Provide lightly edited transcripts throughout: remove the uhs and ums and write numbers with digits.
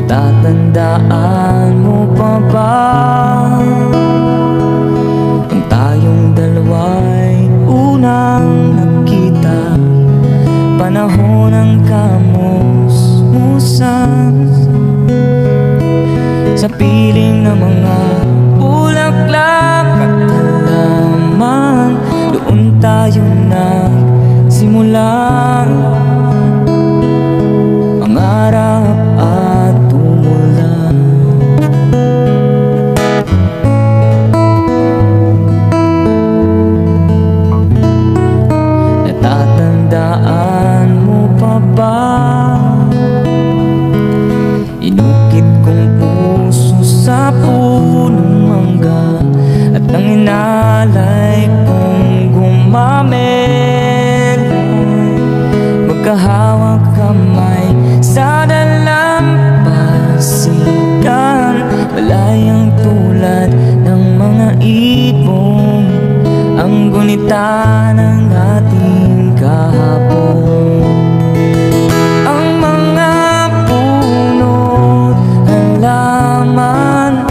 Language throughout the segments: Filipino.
Natatandaan mo pa ba nung tayong dalawa'y unang nagkita? Panahon ng kamusmusan sa piling ng mga bulaklak at halaman. Doon tayo nagsimula, mangarap at tumula. Natatandaan mo pa ba inukit kong puso sa punong mangga at ang inalay kong gumamit? Magkahawak kamay sa dalampasigan, balayang tulad ng mga ibong, ang gunita ng ating kahapon. Ang mga puno't halaman,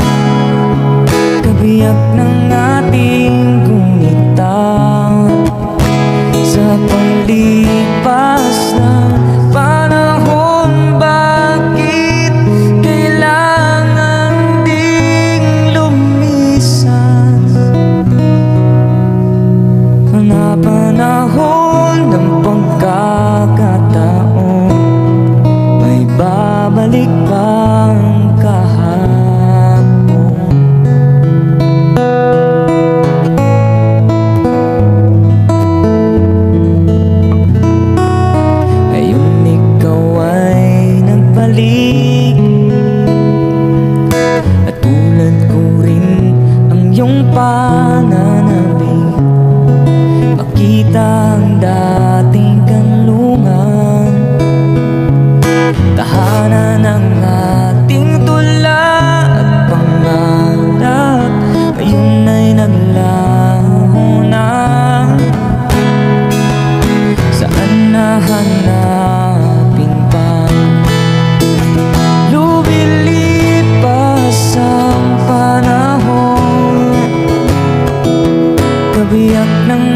kabiyak ng ating gunita. Sa paglipas ng panahon, bakit kailangan ding lumisan? Na panahon ng pagkakataon, may babalik bang kahapon? Ngayon ikaw ay nagbalik, at tulad ko rin ang iyong pananabik. Makita ang dating kanlungan, tahanan ng ating tula at pangarap, ngayon ay naglaho na. Saan nahanapin pa? Lumilipas ang panahon, kabiyak ng